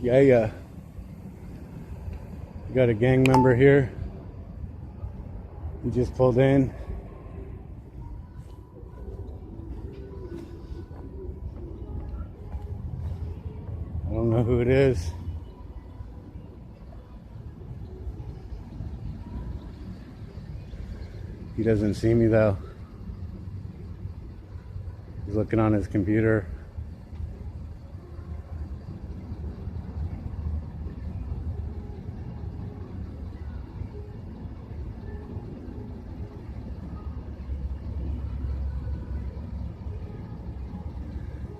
Yeah. We got a gang member here. He just pulled in. I don't know who it is. He doesn't see me though. He's looking on his computer.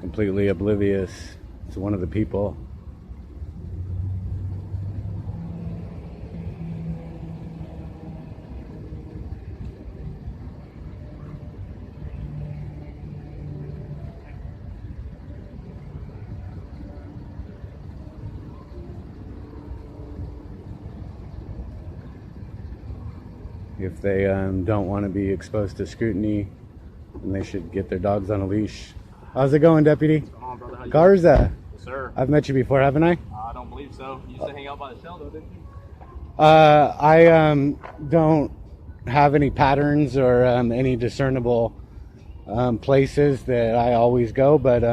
Completely oblivious to one of the people. If they don't want to be exposed to scrutiny, then they should get their dogs on a leash. How's it going, Deputy? What's going on, brother? How you Garza. doing? Yes, sir. I've met you before, haven't I? I don't believe so. You used to hang out by the shell, though, didn't you? I don't have any patterns or any discernible places that I always go, but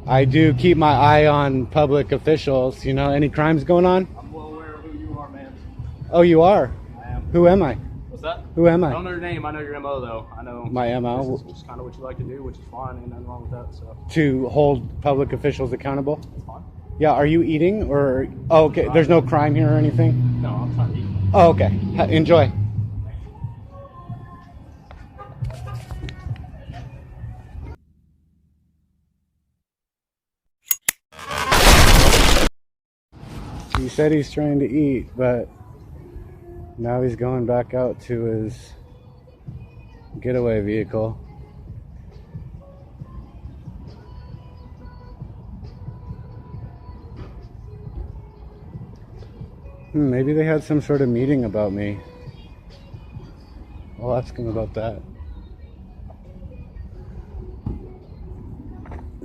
I do keep my eye on public officials. You know, any crimes going on? I'm well aware of who you are, man. Oh, you are? I am. Who am I? What's that? Who am I? I don't know your name. I know your MO, though. I know My MO? This is kind of what you like to do, which is fine. Ain't nothing wrong with that. So To hold public officials accountable? it's fine. Yeah, are you eating or... Oh, okay, there's no crime here or anything? No, I'm trying to eat. Oh, okay. Enjoy. He said he's trying to eat, but now he's going back out to his getaway vehicle. Maybe they had some sort of meeting about me. I'll ask him about that.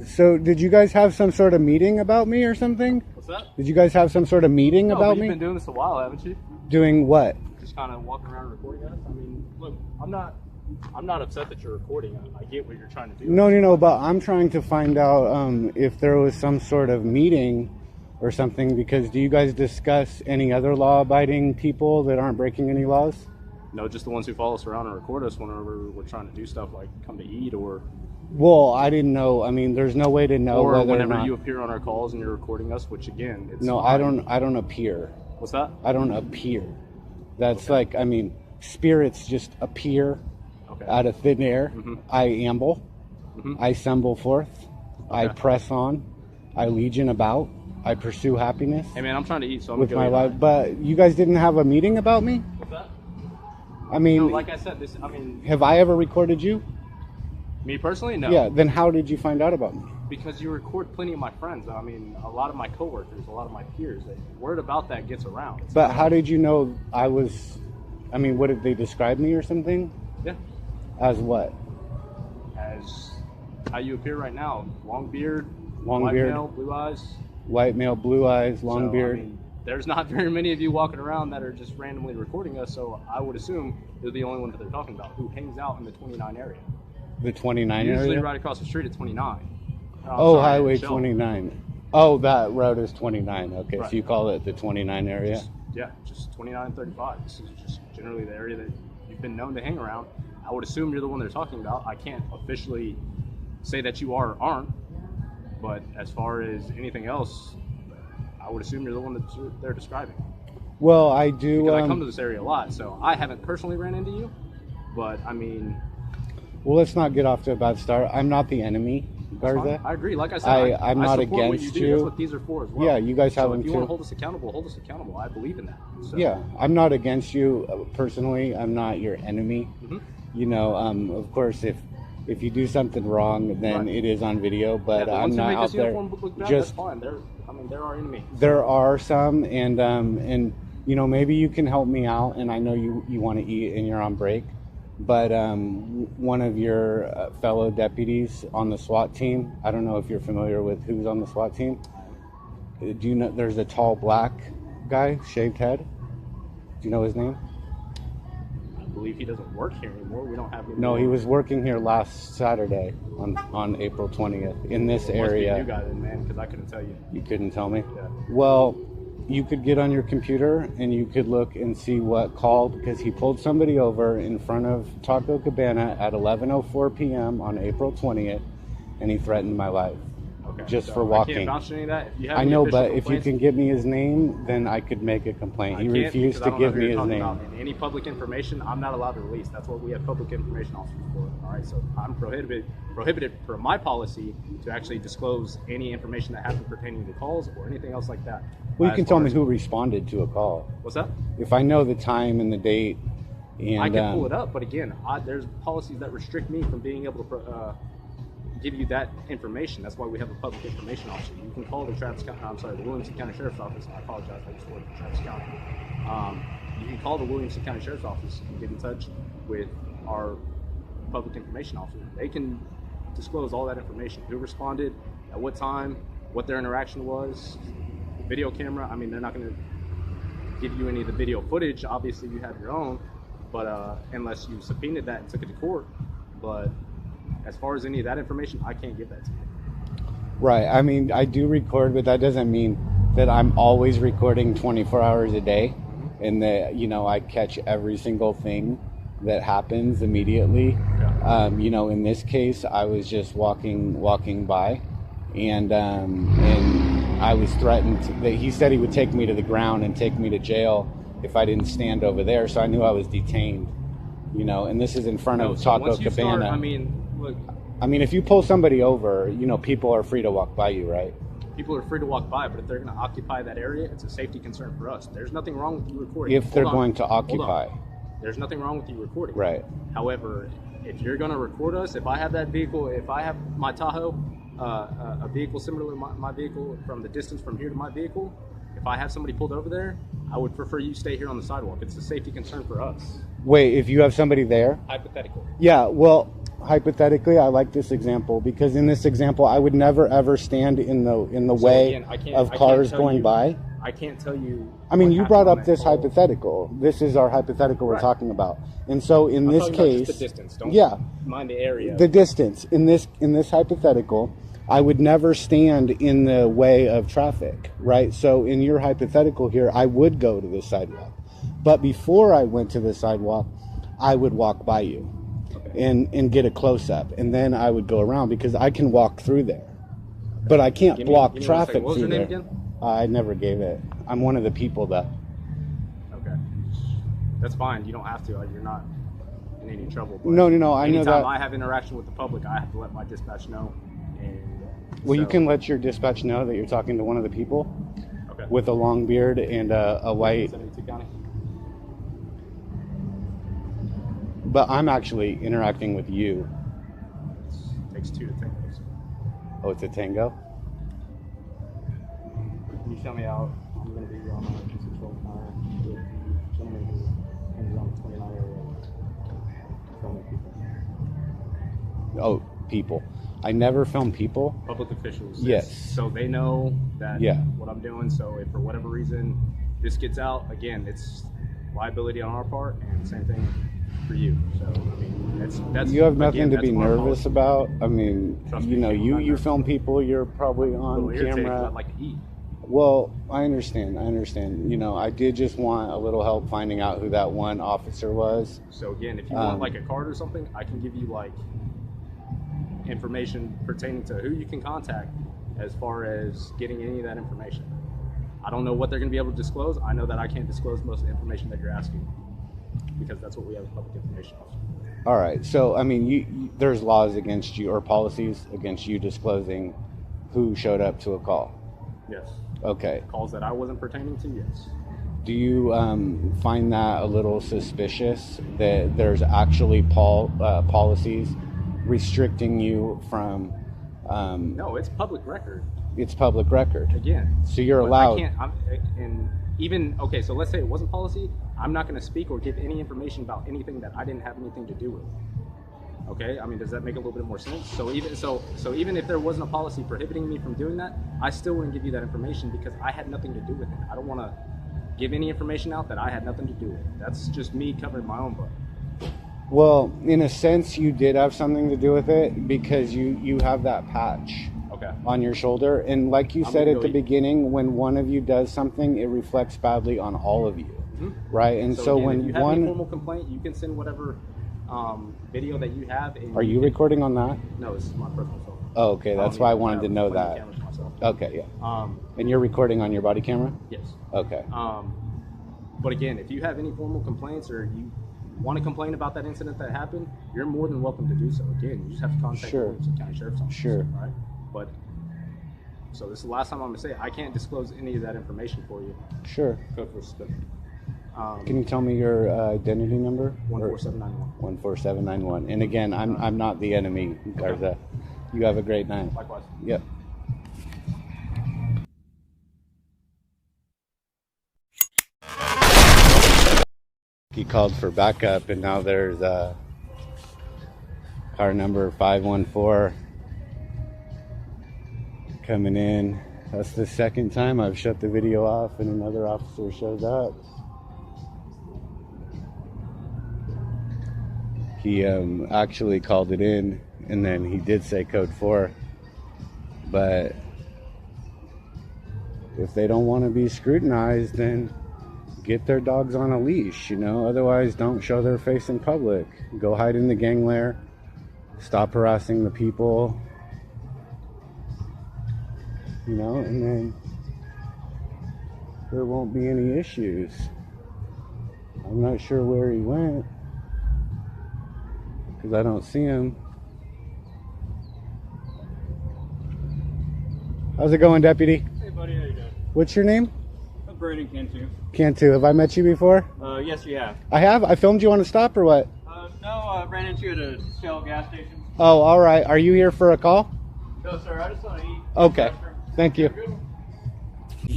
So, did you guys have some sort of meeting about me or something? What's that? Did you guys have some sort of meeting No, about but me? you've been doing this a while, haven't you? Doing what? Just kind of walking around recording us. I mean, look, I'm not upset that you're recording. I get what you're trying to do. No, but I'm trying to find out if there was some sort of meeting or something, because do you guys discuss any other law-abiding people that aren't breaking any laws? No, just the ones who follow us around and record us whenever we're trying to do stuff like come to eat or... Well, I didn't know. I mean, there's no way to know or whether whenever or not... you appear on our calls and you're recording us, which again, it's No, fine. I don't appear. What's that? I don't appear. That's like, I mean, spirits just appear out of thin air. I amble. I stumble forth. I press on. I legion about. I pursue happiness. Hey man, I'm trying to eat, so I'm with gonna my go life. But you guys didn't have a meeting about me? What's that? I mean, No, like I said, have I ever recorded you? Me personally, no. Yeah, then how did you find out about me? Because you record plenty of my friends. I mean, a lot of my coworkers, a lot of my peers. Word about that gets around. But how did you know I was... I mean, what did they describe me or something? Yeah. As what? As how you appear right now. Long beard, Long white beard. male, blue eyes. White male, blue eyes, long So, beard. I mean, there's not very many of you walking around that are just randomly recording us, so I would assume you're the only one that they're talking about who hangs out in the 29 area. The 29 Usually area? right across the street at 29. Oh, Highway 29. Oh, that road is 29. Okay, Right. so you call it the 29 area? Just 29 and 35. This is just generally the area that you've been known to hang around. I would assume you're the one they're talking about. I can't officially say that you are or aren't, but as far as anything else, I would assume you're the one that they're describing. Well, I do... Because I come to this area a lot, so I haven't personally ran into you, but I mean... Well, let's not get off to a bad start. I'm not the enemy, Garza. I agree. Like I said, I'm not support what against do. you. That's what these are for as well. Yeah, you guys have so them if you too. want to hold us accountable. I believe in that. So. Yeah, I'm not against you personally. I'm not your enemy. You know, of course, if you do something wrong, then it is on video. But I'm not out there. That's fine. There are enemies. There are some, and you know, maybe you can help me out. And I know you want to eat and you're on break. but one of your fellow deputies on the SWAT team, I don't know if you're familiar with who's on the SWAT team. Do you know there's a tall black guy, shaved head? Do you know his name? I believe he doesn't work here anymore. We don't have him. No, he was working here last Saturday on April 20th in this area. Must be a new guy then, man, because I couldn't tell you. You couldn't tell me? Yeah. Well, you could get on your computer and you could look and see what called, because he pulled somebody over in front of Taco Cabana at 11:04 p.m. on April 20th, and he threatened my life. Okay, just so for walking. I can't vouch for any of that. If you have I any know, official but if you complaints, can give me his name, then I could make a complaint. He refused to give me his name. And any public information, I'm not allowed to release. That's what we have public information officers for. All right, so I'm prohibited for my policy to actually disclose any information that happened pertaining to calls or anything else like that. Well, you can tell me who responded to a call. What's that? If I know the time and the date, and I can pull it up, but again, there's policies that restrict me from being able to give you that information. That's why we have a public information officer. You can call the Williamson County Sheriff's Office. I apologize, I just worked in Travis County. You can call the Williamson County Sheriff's Office and get in touch with our public information officer. They can disclose all that information. Who responded, at what time, what their interaction was, video camera. I mean, they're not going to give you any of the video footage. Obviously, you have your own, but unless you subpoenaed that and took it to court. But as far as any of that information, I can't give that to you. Right. I mean, I do record, but that doesn't mean that I'm always recording 24 hours a day, and that, you know, I catch every single thing that happens immediately. Yeah. You know, in this case, I was just walking by, and I was threatened that he said he would take me to the ground and take me to jail if I didn't stand over there. So I knew I was detained. You know, and this is in front of Taco Cabana. Look, I mean, if you pull somebody over, you know, people are free to walk by you, right? people are free to walk by, but if they're going to occupy that area, it's a safety concern for us. There's nothing wrong with you recording. If they're going to occupy. There's nothing wrong with you recording. Right. However, if you're going to record us, if I have that vehicle, if I have my Tahoe, a vehicle similar to my vehicle, from the distance from here to my vehicle, if I have somebody pulled over there, I would prefer you stay here on the sidewalk. It's a safety concern for us. Wait, if you have somebody there? Hypothetical. Yeah, well, hypothetically, I like this example because in this example, I would never ever stand in the way of cars going by. I can't tell you. I mean, you brought up this hypothetical. This is our hypothetical we're talking about. And so in this case, just the distance. Don't mind the area. The distance in this hypothetical, I would never stand in the way of traffic, right? So in your hypothetical here, I would go to the sidewalk. But before I went to the sidewalk, I would walk by you and get a close-up. And then I would go around because I can walk through there. But I can't block traffic what was your through name there. again? I never gave it. I'm one of the people, though. Okay. That's fine. You don't have to. You're not in any trouble. But No. I know that. Anytime I have interaction with the public, I have to let my dispatch know. Well, you can let your dispatch know that you're talking to one of the people with a long beard and a white. But I'm actually interacting with you. It takes two to tango. Oh, it's a tango? Can you show me out? I'm going to be on a control car with the gentleman who hangs around the 29 area. Filming people. Oh, people. I never film people. Public officials. Yes. So they know that what I'm doing. So if for whatever reason this gets out, again, it's liability on our part, and same thing for you. So I mean, that's you have nothing to be nervous about. I mean, Trust you me, know, I'm you film people. You're probably on camera. I'd like to eat. Well, I understand. You know, I did just want a little help finding out who that one officer was. So again, if you want like a card or something, I can give you like information pertaining to who you can contact as far as getting any of that information. I don't know what they're going to be able to disclose. I know that I can't disclose most of the information that you're asking because that's what we have a public information officer. All right. So, I mean, there's laws against you or policies against you disclosing who showed up to a call. Yes. Okay. Calls that I wasn't pertaining to, yes. Do you find that a little suspicious that there's actually policies restricting you from... no, it's public record. It's public record. Again. So you're allowed... So let's say it wasn't policy. I'm not going to speak or give any information about anything that I didn't have anything to do with. Okay, I mean, does that make a little bit more sense? So even if there wasn't a policy prohibiting me from doing that, I still wouldn't give you that information because I had nothing to do with it. I don't want to give any information out that I had nothing to do with. That's just me covering my own butt. Well, in a sense, you did have something to do with it because you have that patch on your shoulder. And like you said at the beginning, when one of you does something, it reflects badly on all of you, right? And so again, when if you have a formal complaint, you can send whatever video that you have. And are you recording on that? No, this is my personal phone. Oh, okay. That's why I wanted to know that. Okay, yeah. And you're recording on your body camera? Yes. Okay. But again, if you have any formal complaints or you want to complain about that incident that happened, you're more than welcome to do so. Again, you just have to contact the Williamson County Sheriff's Office. Sure. Right? But so this is the last time I'm going to say it. I can't disclose any of that information for you. Sure. Code for suspicion. Can you tell me your identity number? 14791. 14791. And again, I'm not the enemy, Garza. Okay. You have a great night. Likewise. Yep. He called for backup, and now there's car number 514 coming in. That's the second time I've shut the video off and another officer shows up. He actually called it in, and then he did say code 4, but if they don't want to be scrutinized, then get their dogs on a leash, you know, otherwise don't show their face in public. Go hide in the gang lair, stop harassing the people, you know, and then there won't be any issues. I'm not sure where he went because I don't see him. How's it going, Deputy? Hey buddy, how you doing? What's your name? Brandon Cantu. Cantu. Have I met you before? Yes, you have. I have? I filmed you on a stop or what? No, I ran into you at a Shell gas station. Oh, all right. Are you here for a call? No, sir. I just want to eat. Okay. Thank you.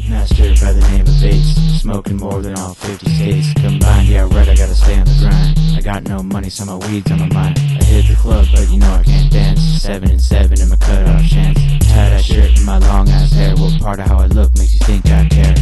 Master by the name of Bates, smoking more than all 50 states combined. Yeah, right, I gotta stay on the grind. I got no money, so my weed's on my mind. I hit the club, but you know I can't dance. 7 and 7 in my cutoff chance. Tie that shirt in my long ass hair. What part of how I look makes you think I care?